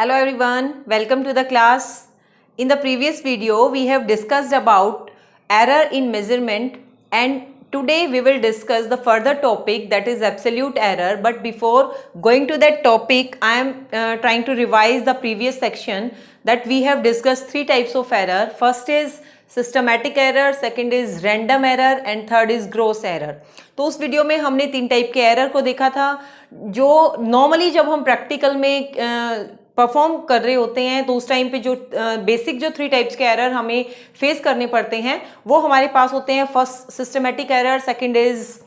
Hello everyone, welcome to the class. In the previous video, we have discussed about error in measurement, and today we will discuss the further topic, that is absolute error. But before going to that topic, I am trying to revise the previous section that we have discussed three types of error. First is systematic error, second is random error and third is gross error. तो उस video में हमने तीन type के error को देखा था जो नॉर्मली जब हम प्रैक्टिकल में परफॉर्म कर रहे होते हैं तो उस टाइम पे जो बेसिक जो थ्री टाइप्स के एरर हमें फेस करने पड़ते हैं वो हमारे पास होते हैं. First systematic error, second is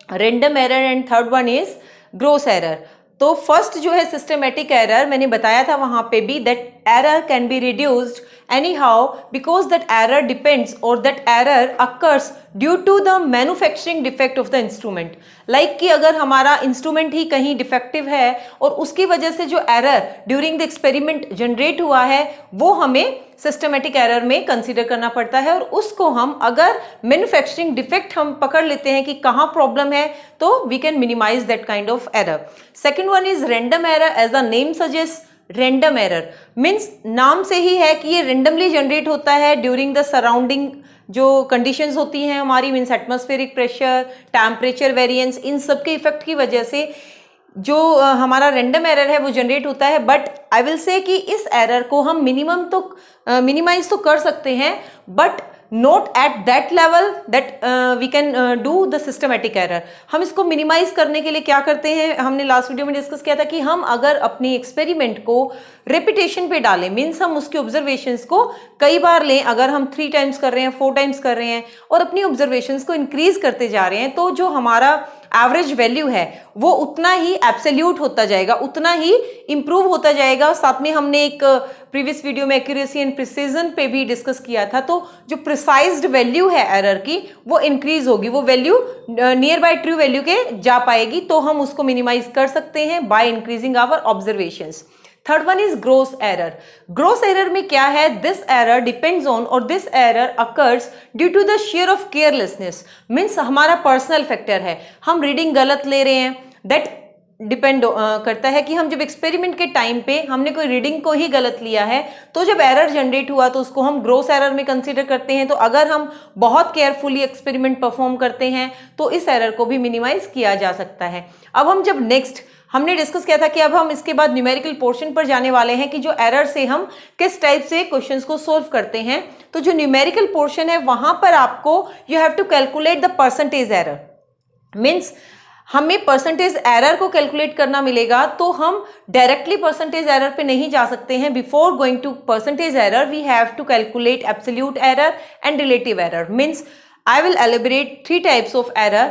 random error and third one is gross error. तो फर्स्ट जो है सिस्टमैटिक एरर, मैंने बताया था वहां पे भी that error can be reduced anyhow because that error depends or that error occurs due to the manufacturing defect of the instrument. Like कि अगर हमारा इंस्ट्रूमेंट ही कहीं डिफेक्टिव है और उसकी वजह से जो error during the experiment generate हुआ है वो हमें सिस्टमैटिक एरर में कंसीडर करना पड़ता है. और उसको हम अगर मैन्युफैक्चरिंग डिफेक्ट हम पकड़ लेते हैं कि कहाँ प्रॉब्लम है तो we can minimise that kind of error. Second one is random error. As the name suggest, random error means नाम से ही है कि ये रेंडमली जनरेट होता है ड्यूरिंग द सराउंडिंग जो कंडीशंस होती हैं हमारी, means atmospheric pressure, temperature variance, इन सब के इफेक्ट की वजह से जो हमारा रैंडम एरर है वो जनरेट होता है. बट आई विल से कि इस एरर को हम मिनिमाइज तो कर सकते हैं but not at that level that we can do the systematic error. हम इसको मिनिमाइज करने के लिए क्या करते हैं, हमने लास्ट वीडियो में डिस्कस किया था कि हम अगर अपनी एक्सपेरिमेंट को रेपिटेशन पे डालें, मीन्स हम उसके ऑब्जर्वेशंस को कई बार लें. अगर हम 3 टाइम्स कर रहे हैं, 4 टाइम्स कर रहे हैं और अपनी ऑब्जर्वेशंस को इंक्रीज करते जा रहे हैं तो जो हमारा एवरेज वैल्यू है वो उतना ही एब्सोल्यूट होता जाएगा, उतना ही इंप्रूव होता जाएगा. साथ में हमने एक प्रीवियस वीडियो में एक्यूरेसी एंड प्रिसीजन पे भी डिस्कस किया था. तो जो प्रिसाइज्ड वैल्यू है एरर की वो इंक्रीज होगी, वो value near by true value के जा पाएगी. तो हम उसको मिनिमाइज कर सकते हैं by increasing our observations. Third one is gross error. Gross error में क्या है, दिस एरर डिपेंड्स ऑन और this error occurs due to the share of carelessness. Means हमारा पर्सनल फैक्टर है, हम रीडिंग गलत ले रहे हैं, दैट डिपेंड करता है कि हम जब एक्सपेरिमेंट के टाइम पे हमने कोई रीडिंग को ही गलत लिया है तो जब एरर जनरेट हुआ तो उसको हम ग्रोस एरर में कंसीडर करते हैं. तो अगर हम बहुत केयरफुली एक्सपेरिमेंट परफॉर्म करते हैं तो इस एरर को भी मिनिमाइज किया जा सकता है. अब हम जब नेक्स्ट हमने डिस्कस किया था कि अब हम इसके बाद न्यूमेरिकल पोर्शन पर जाने वाले हैं कि जो एरर से हम किस टाइप से क्वेश्चंस को सोल्व करते हैं. तो जो न्यूमेरिकल पोर्शन है वहां पर आपको you have to calculate the percentage error. Means हमें परसेंटेज एरर को कैलकुलेट करना मिलेगा तो हम डायरेक्टली परसेंटेज एरर पे नहीं जा सकते हैं. Before going to percentage error we have to calculate absolute error and relative error. Means I will elaborate 3 types of error.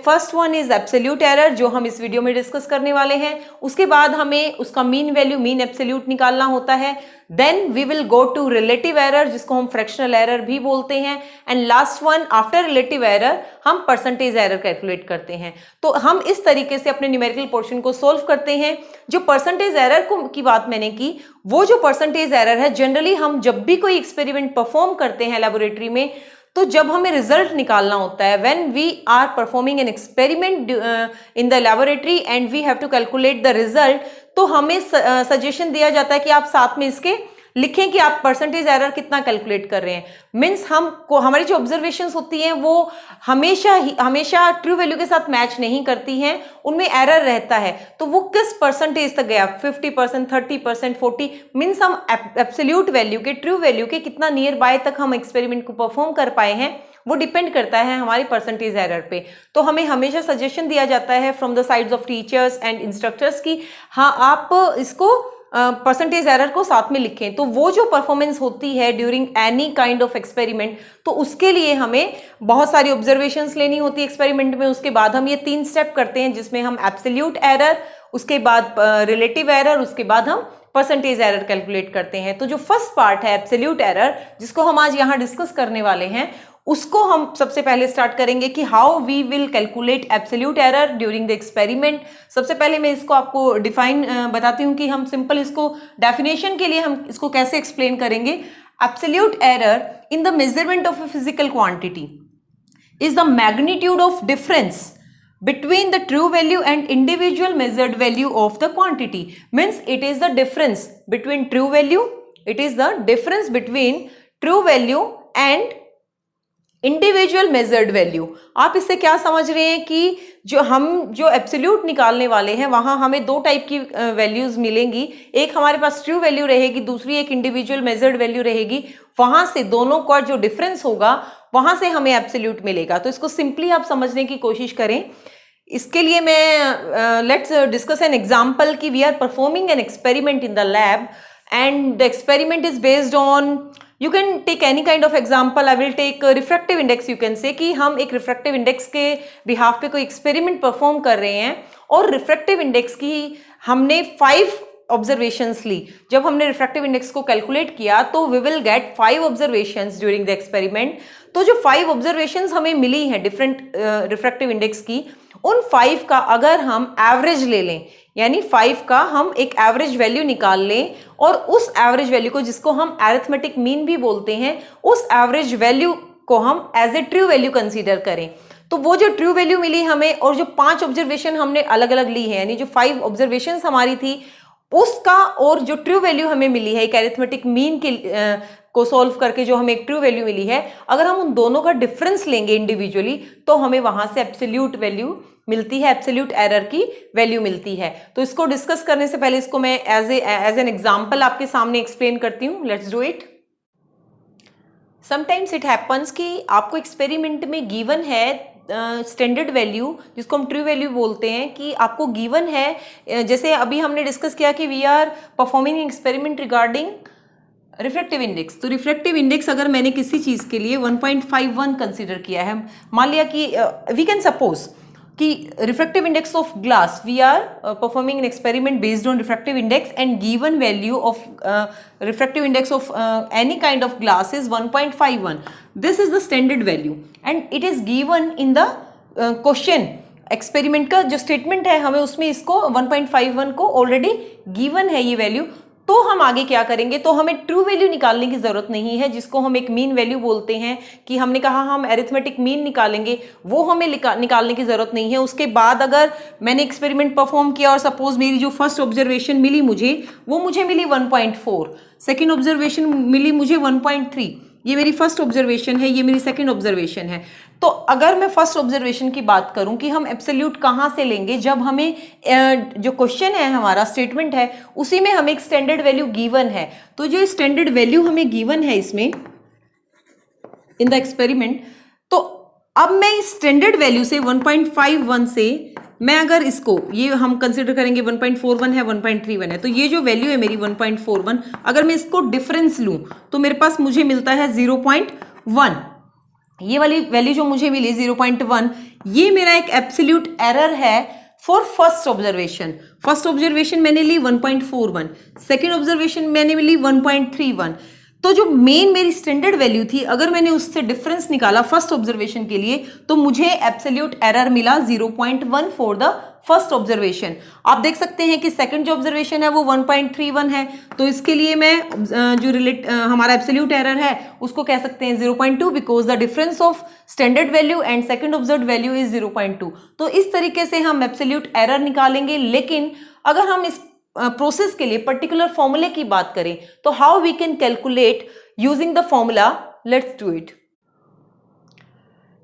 First one is absolute error जो हम इस वीडियो में डिस्कस करने वाले हैं. उसके बाद हमें उसका मीन वैल्यू, मीन एब्सोल्यूट निकालना होता है. Then we will go to relative error जिसको हम फ्रैक्शनल एरर भी बोलते हैं. And last one after relative error हम परसेंटेज एरर कैलकुलेट करते हैं. तो हम इस तरीके से अपने न्यूमेरिकल पोर्शन को सोल्व करते हैं. जो परसेंटेज एरर की बात मैंने की, वो जो परसेंटेज एरर है जनरली हम जब भी कोई एक्सपेरिमेंट परफॉर्म करते हैं लेबोरेटरी में तो जब हमें रिजल्ट निकालना होता है, when we are performing an experiment in the laboratory and we have to calculate the result, तो हमें सजेशन दिया जाता है कि आप साथ में इसके लिखें कि आप परसेंटेज एरर कितना कैलकुलेट कर रहे हैं. मीन्स हमको हमारी जो ऑब्जर्वेशंस होती हैं वो हमेशा ट्रू वैल्यू के साथ मैच नहीं करती हैं, उनमें एरर रहता है. तो वो किस परसेंटेज तक गया, 50%, 30%, 40, मीन्स हम एब्सोल्यूट वैल्यू के, ट्रू वैल्यू के कितना नियर बाय तक हम एक्सपेरिमेंट को परफॉर्म कर पाए हैं वो डिपेंड करता है हमारी परसेंटेज एरर पे. तो हमें हमेशा सजेशन दिया जाता है from the sides of teachers and instructors की हाँ आप इसको परसेंटेज एरर को साथ में लिखें. तो वो जो परफॉर्मेंस होती है during any kind of experiment, तो उसके लिए हमें बहुत सारी ऑब्जर्वेशंस लेनी होती है एक्सपेरिमेंट में. उसके बाद हम ये 3 स्टेप करते हैं जिसमें हम एब्सोल्यूट एरर, उसके बाद रिलेटिव एरर, उसके बाद हम परसेंटेज एरर कैलकुलेट करते हैं. तो जो फर्स्ट पार्ट है एब्सोल्यूट एरर जिसको हम आज यहाँ डिस्कस करने वाले हैं उसको हम सबसे पहले स्टार्ट करेंगे कि how we will calculate absolute error during the experiment. सबसे पहले मैं इसको आपको डिफाइन बताती हूँ कि हम सिंपल इसको डेफिनेशन के लिए हम इसको कैसे एक्सप्लेन करेंगे. Absolute error in the measurement of a physical quantity is the magnitude of difference between the true value and individual measured value of the quantity. Means it is the difference between true value, it is the difference between true value and individual measured value. आप इससे क्या समझ रहे हैं कि जो absolute निकालने वाले हैं वहां हमें दो टाइप की वैल्यूज मिलेंगी. एक हमारे पास ट्रू वैल्यू रहेगी, दूसरी एक इंडिविजुअल मेजर्ड वैल्यू रहेगी. वहां से दोनों का जो डिफरेंस होगा वहां से हमें एब्सोल्यूट मिलेगा. तो इसको सिंपली आप समझने की कोशिश करें. इसके लिए मैं लेट्स डिस्कस एन एग्जाम्पल कि we are performing an experiment in the lab and the experiment is based on, you can take any kind of example. I will take refractive index. You can say कि हम एक refractive index के behalf पे कोई experiment perform कर रहे हैं और refractive index की हमने 5 observations ली. जब हमने refractive index को calculate किया तो we will get 5 observations during the experiment. तो जो 5 observations हमें मिली हैं different refractive index की, उन 5 का अगर हम average ले लें, यानी 5 का हम एक एवरेज वैल्यू निकाल लें और उस एवरेज वैल्यू को, जिसको हम अरिथमेटिक मीन भी बोलते हैं, उस एवरेज वैल्यू को हम as a true value consider करें, तो वो जो ट्रू वैल्यू मिली हमें और जो 5 ऑब्जर्वेशन हमने अलग अलग ली है, यानी जो 5 ऑब्जर्वेशन हमारी थी उसका और जो ट्रू वैल्यू हमें मिली है एक अरिथमेटिक मीन के को सॉल्व करके जो हमें एक ट्रू वैल्यू मिली है, अगर हम उन दोनों का डिफरेंस लेंगे इंडिविजुअली तो हमें वहां से एब्सोल्यूट वैल्यू मिलती है, एब्सोल्यूट एरर की वैल्यू मिलती है. तो इसको डिस्कस करने से पहले इसको मैं एज एन एग्जांपल आपके सामने एक्सप्लेन करती हूँ. Let's do it. Sometimes it happens कि आपको एक्सपेरिमेंट में गिवन है स्टैंडर्ड वैल्यू, जिसको हम ट्रू वैल्यू बोलते हैं, कि आपको गिवन है, जैसे अभी हमने डिस्कस किया कि we are performing experiment regarding refractive index. तो रिफ्रैक्टिव इंडेक्स अगर मैंने किसी चीज के लिए 1.51 कंसीडर किया है, मान लिया कि वी कैन सपोज कि refractive index of glass, we are performing an experiment based on refractive index and given value of refractive index of any kind of glass is 1.51. This is the standard value and it is given in the question. Experiment का जो statement है हमें उसमें इसको 1.51 को already given है ये value. तो हम आगे क्या करेंगे, तो हमें ट्रू वैल्यू निकालने की जरूरत नहीं है, जिसको हम एक मीन वैल्यू बोलते हैं, कि हमने कहा हम अरिथमेटिक मीन निकालेंगे, वो हमें निकालने की जरूरत नहीं है. उसके बाद अगर मैंने एक्सपेरिमेंट परफॉर्म किया और सपोज मेरी जो फर्स्ट ऑब्जर्वेशन मिली वो मुझे मिली 1.4, सेकेंड ऑब्जर्वेशन मिली मुझे 1.3, ये मेरी फर्स्ट ऑब्जर्वेशन है, ये मेरी सेकेंड ऑब्जर्वेशन है. तो अगर मैं फर्स्ट ऑब्जर्वेशन की बात करूं कि हम एब्सोल्यूट कहां से लेंगे, जब हमें जो क्वेश्चन है हमारा स्टेटमेंट है उसी में हमें एक स्टैंडर्ड वैल्यू गिवन है. तो जो स्टैंडर्ड वैल्यू हमें गिवन है इसमें इन द एक्सपेरिमेंट, तो अब मैं इस स्टैंडर्ड वैल्यू से 1.51 से मैं अगर इसको, ये हम कंसिडर करेंगे 1.41 है, 1.31 है, तो ये जो वैल्यू है मेरी 1.41, अगर मैं इसको डिफरेंस लूं तो मेरे पास मुझे मिलता है 0.1. ये वाली वैल्यू जो मुझे मिली 0.1, ये मेरा एक एब्सोल्यूट एरर है for first observation. First observation मैंने ली 1.41, सेकेंड ऑब्जर्वेशन मैंने ली 1.31. तो जो मेन मेरी स्टैंडर्ड वैल्यू थी, अगर मैंने उससे डिफरेंस निकाला फर्स्ट ऑब्जर्वेशन के लिए, तो मुझे एब्सोल्यूट एरर मिला 0.1 फॉर द फर्स्ट ऑब्जर्वेशन. आप देख सकते हैं कि सेकंड जो ऑब्जर्वेशन है वो 1.31 है, तो इसके लिए मैं जो हमारा एब्सोल्यूट एरर है उसको कह सकते हैं 0.2, because the difference of standard value and second observed value is 0.2. तो इस तरीके से हम एब्सोल्यूट एरर निकालेंगे. लेकिन अगर हम इस प्रोसेस के लिए पर्टिकुलर फॉर्मूले की बात करें तो how we can calculate using the formula. Let's do it.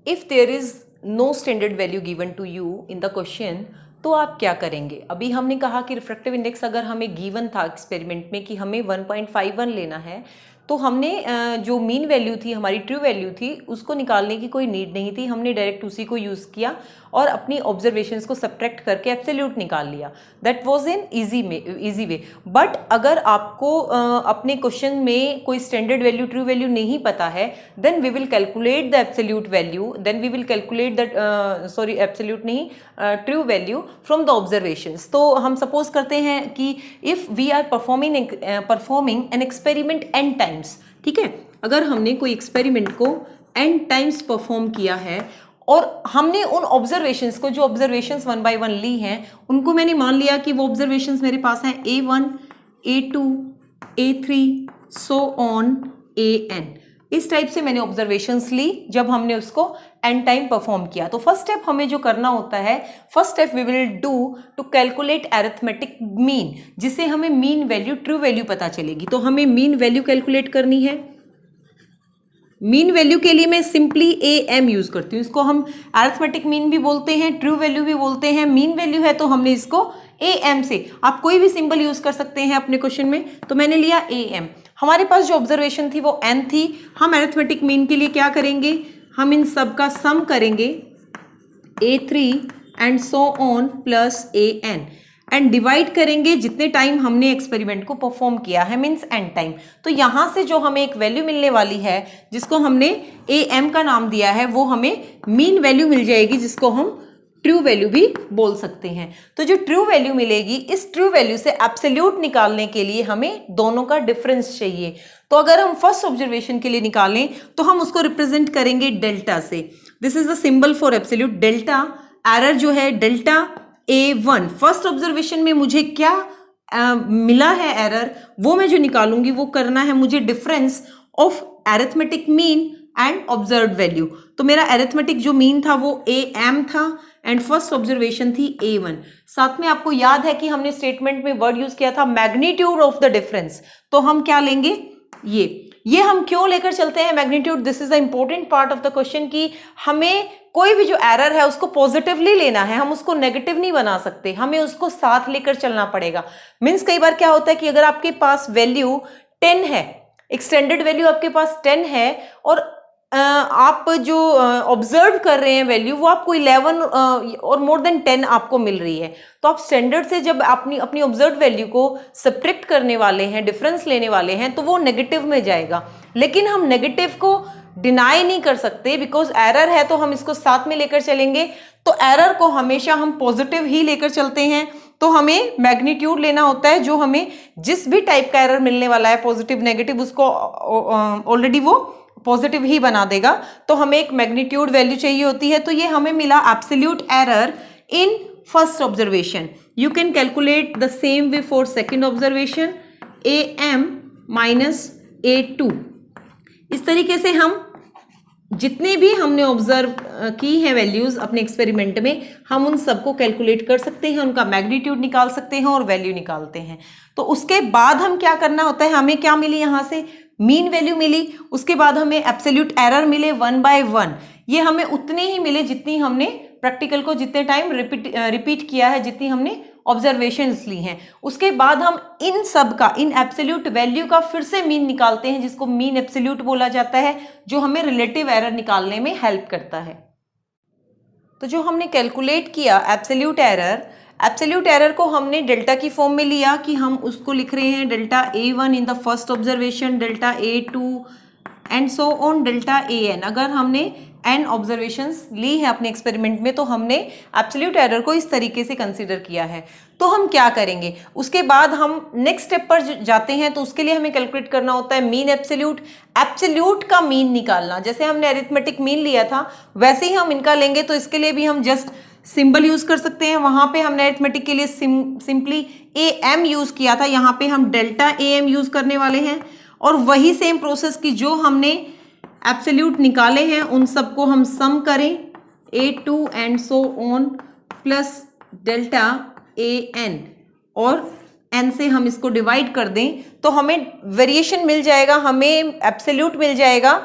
If there is no standard value given to you in the question, तो आप क्या करेंगे. अभी हमने कहा कि रिफ्रैक्टिव इंडेक्स अगर हमें गिवन था एक्सपेरिमेंट में कि हमें 1.51 लेना है, तो हमने जो मीन वैल्यू थी, हमारी ट्रू वैल्यू थी, उसको निकालने की कोई नीड नहीं थी. हमने डायरेक्ट उसी को यूज़ किया और अपनी ऑब्जर्वेशंस को सब्ट्रैक्ट करके एब्सोल्यूट निकाल लिया. That was an easy way. But अगर आपको अपने क्वेश्चन में कोई स्टैंडर्ड वैल्यू, ट्रू वैल्यू नहीं पता है, then we will calculate the absolute value, then we will calculate the absolute नहीं, true value from the observations. तो हम सपोज करते हैं कि if we are performing an experiment n times, ठीक है, अगर हमने कोई एक्सपेरिमेंट को n टाइम्स परफॉर्म किया है और हमने उन ऑब्जर्वेशंस को, जो ऑब्जर्वेशंस 1 by 1 ली हैं, उनको मैंने मान लिया कि वो ऑब्जर्वेशंस मेरे पास हैं A1, A2, A3 so on AN. इस टाइप से मैंने ऑब्जर्वेशंस ली जब हमने उसको एन टाइम परफॉर्म किया। तो फर्स्ट स्टेप हमें जो करना होता है, first step we will do to calculate arithmetic mean, जिससे हमें मीन वैल्यू, ट्रू वैल्यू पता चलेगी। तो हमें मीन वैल्यू कैलकुलेट करनी है। मीन वैल्यू के लिए मैं सिंपली ए एम यूज करती हूँ। इसको हम अरिथमेटिक मीन भी बोलते हैं, ट्रू वैल्यू भी बोलते हैं। मीन वैल्यू है तो हमने इसको ए एम से, आप कोई भी सिंबल यूज कर सकते हैं अपने क्वेश्चन में, तो मैंने लिया ए एम। हमारे पास जो ऑब्जर्वेशन थी वो एन थी। हम अरिथमेटिक मीन के लिए क्या करेंगे, हम इन सब का सम करेंगे, A3 and so on plus AN, and divide करेंगे जितने टाइम हमने एक्सपेरिमेंट को परफॉर्म किया है, मीन्स एन टाइम। तो यहां से जो हमें एक वैल्यू मिलने वाली है जिसको हमने AM का नाम दिया है, वो हमें मीन वैल्यू मिल जाएगी, जिसको हम ट्रू वैल्यू भी बोल सकते हैं। तो जो ट्रू वैल्यू मिलेगी, इस ट्रू वैल्यू से एब्सोल्यूट निकालने के लिए हमें दोनों का डिफरेंस चाहिए। तो अगर हम फर्स्ट ऑब्जर्वेशन के लिए निकालें तो हम उसको रिप्रेजेंट करेंगे डेल्टा से। This is the symbol for absolute. Delta error जो है डेल्टा A1, फर्स्ट ऑब्जर्वेशन में मुझे क्या मिला है एरर, वो मैं जो निकालूंगी वो करना है मुझे difference of arithmetic mean and observed value. तो मेरा अरिथमेटिक जो मीन था वो AM था एंड फर्स्ट ऑब्जर्वेशन थी A1। साथ में आपको याद है कि हमने स्टेटमेंट में वर्ड यूज किया था मैग्नीट्यूड ऑफ द डिफरेंस, तो हम क्या लेंगे, ये हम क्यों लेकर चलते हैं magnitude, this is the important part of the question, कि हमें कोई भी जो एरर है उसको पॉजिटिवली लेना है, हम उसको नेगेटिव नहीं बना सकते, हमें उसको साथ लेकर चलना पड़ेगा। मीन्स कई बार क्या होता है कि अगर आपके पास वैल्यू 10 है, एक्सटेंडेड वैल्यू आपके पास 10 है, और आप जो ऑब्जर्व कर रहे हैं वैल्यू वो आपको 11 और मोर देन 10 आपको मिल रही है, तो आप स्टैंडर्ड से जब अपनी ऑब्जर्व वैल्यू को सब्ट्रैक्ट करने वाले हैं, डिफरेंस लेने वाले हैं, तो वो नेगेटिव में जाएगा। लेकिन हम नेगेटिव को डिनाई नहीं कर सकते, बिकॉज एरर है तो हम इसको साथ में लेकर चलेंगे। तो एरर को हमेशा हम पॉजिटिव ही लेकर चलते हैं। तो हमें मैग्नीट्यूड लेना होता है, जो हमें जिस भी टाइप का एरर मिलने वाला है, पॉजिटिव नेगेटिव, उसको ऑलरेडी वो पॉजिटिव ही बना देगा। तो हमें एक मैग्नीट्यूड वैल्यू चाहिए होती है। तो ये हमें मिला absolute error in first observation. You can calculate the same way for second observation, AM minus A2। इस तरीके से हम जितने भी हमने ऑब्जर्व की हैं वैल्यूज अपने एक्सपेरिमेंट में, हम उन सबको कैलकुलेट कर सकते हैं, उनका मैग्नीट्यूड निकाल सकते हैं और वैल्यू निकालते हैं। तो उसके बाद हम क्या करना होता है, हमें क्या मिली, यहाँ से मीन वैल्यू मिली, उसके बाद हमें एब्सोल्यूट एरर मिले 1 by 1। ये हमें उतने ही मिले जितनी हमने प्रैक्टिकल को जितने टाइम रिपीट किया है, जितनी हमने ऑब्जर्वेशंस ली हैं। उसके बाद हम इन सब का, इन एब्सोल्यूट वैल्यू का फिर से मीन निकालते हैं, जिसको मीन एब्सोल्यूट बोला जाता है, जो हमें रिलेटिव एरर निकालने में हेल्प करता है। तो जो हमने कैलकुलेट किया एब्सोल्यूट एरर को हमने डेल्टा की फॉर्म में लिया, कि हम उसको लिख रहे हैं delta A1 in the first observation, delta A2 and so on delta AN। अगर हमने n ऑब्जर्वेशंस ली है अपने एक्सपेरिमेंट में, तो हमने एब्सोल्यूट एरर को इस तरीके से कंसीडर किया है। तो हम क्या करेंगे, उसके बाद हम नेक्स्ट स्टेप पर जाते हैं। तो उसके लिए हमें कैलकुलेट करना होता है मीन एब्सोल्यूट का मीन निकालना। जैसे हमने अरिथमेटिक मीन लिया था वैसे ही हम इनका लेंगे। तो इसके लिए भी हम जस्ट सिंबल यूज कर सकते हैं। वहां पे हमने अरिथमेटिक के लिए सिंपली AM यूज किया था, यहाँ पे हम डेल्टा AM यूज करने वाले हैं। और वही सेम प्रोसेस की जो हमने एब्सोल्यूट निकाले हैं उन सबको हम सम करें, A2 and so on plus delta AN, और n से हम इसको डिवाइड कर दें तो हमें वेरिएशन मिल जाएगा, हमें एब्सोल्यूट मिल जाएगा।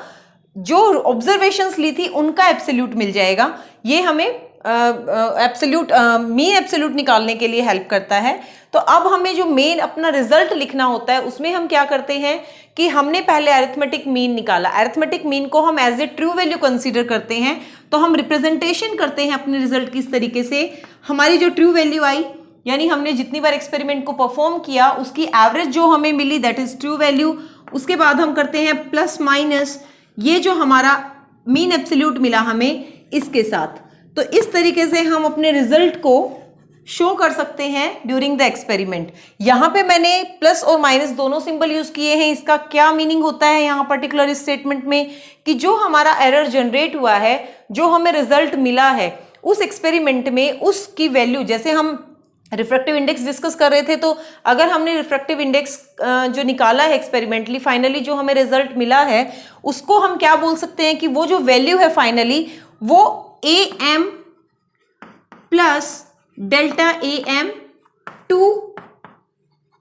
जो ऑब्जर्वेशंस ली थी उनका एब्सोल्यूट मिल जाएगा। ये हमें मीन एब्सोल्यूट निकालने के लिए हेल्प करता है। तो अब हमें जो मेन अपना रिजल्ट लिखना होता है, उसमें हम क्या करते हैं कि हमने पहले अरिथमेटिक मीन निकाला। अरिथमेटिक मीन को हम as a true value consider करते हैं। तो हम रिप्रेजेंटेशन करते हैं अपने रिजल्ट की इस तरीके से, हमारी जो ट्रू वैल्यू आई, यानी हमने जितनी बार एक्सपेरिमेंट को परफॉर्म किया उसकी एवरेज जो हमें मिली, दैट इज ट्रू वैल्यू। उसके बाद हम करते हैं प्लस माइनस ये जो हमारा मीन एब्सोल्यूट मिला हमें इसके साथ। तो इस तरीके से हम अपने रिजल्ट को शो कर सकते हैं ड्यूरिंग द एक्सपेरिमेंट। यहाँ पे मैंने प्लस और माइनस दोनों सिंबल यूज किए हैं। इसका क्या मीनिंग होता है यहाँ पर्टिकुलर स्टेटमेंट में, कि जो हमारा एरर जनरेट हुआ है, जो हमें रिजल्ट मिला है उस एक्सपेरिमेंट में, उसकी वैल्यू, जैसे हम रिफ्रैक्टिव इंडेक्स डिस्कस कर रहे थे, तो अगर हमने रिफ्रैक्टिव इंडेक्स जो निकाला है एक्सपेरिमेंटली, फाइनली जो हमें रिजल्ट मिला है, उसको हम क्या बोल सकते हैं कि वो जो वैल्यू है फाइनली, वो A M plus delta A M to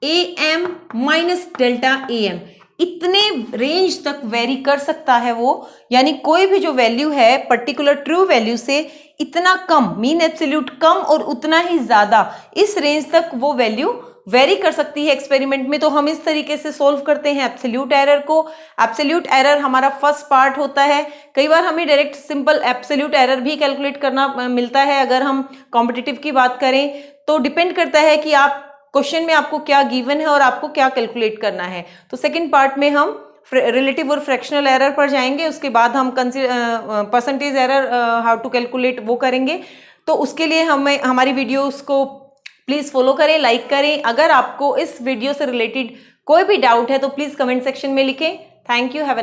A M minus delta A M, इतने रेंज तक वेरी कर सकता है वो, यानी कोई भी जो वैल्यू है पर्टिकुलर ट्रू वैल्यू से इतना कम, मीन एब्सोल्यूट कम और उतना ही ज्यादा, इस रेंज तक वो वैल्यू वेरी कर सकती है एक्सपेरिमेंट में। तो हम इस तरीके से सोल्व करते हैं एब्सोल्यूट एरर को। एब्सोल्यूट एरर हमारा फर्स्ट पार्ट होता है। कई बार हमें डायरेक्ट सिंपल एब्सोल्यूट एरर भी कैलकुलेट करना मिलता है अगर हम कॉम्पिटिटिव की बात करें, तो डिपेंड करता है कि आप क्वेश्चन में आपको क्या गिवन है और आपको क्या कैलकुलेट करना है। तो सेकेंड पार्ट में हम रिलेटिव और फ्रैक्शनल एरर पर जाएंगे, उसके बाद हम percentage error how to calculate वो करेंगे। तो उसके लिए हमें हमारी वीडियोस को प्लीज फॉलो करें, लाइक करें। अगर आपको इस वीडियो से रिलेटेड कोई भी डाउट है तो प्लीज कमेंट सेक्शन में लिखें। Thank you, have a nice day.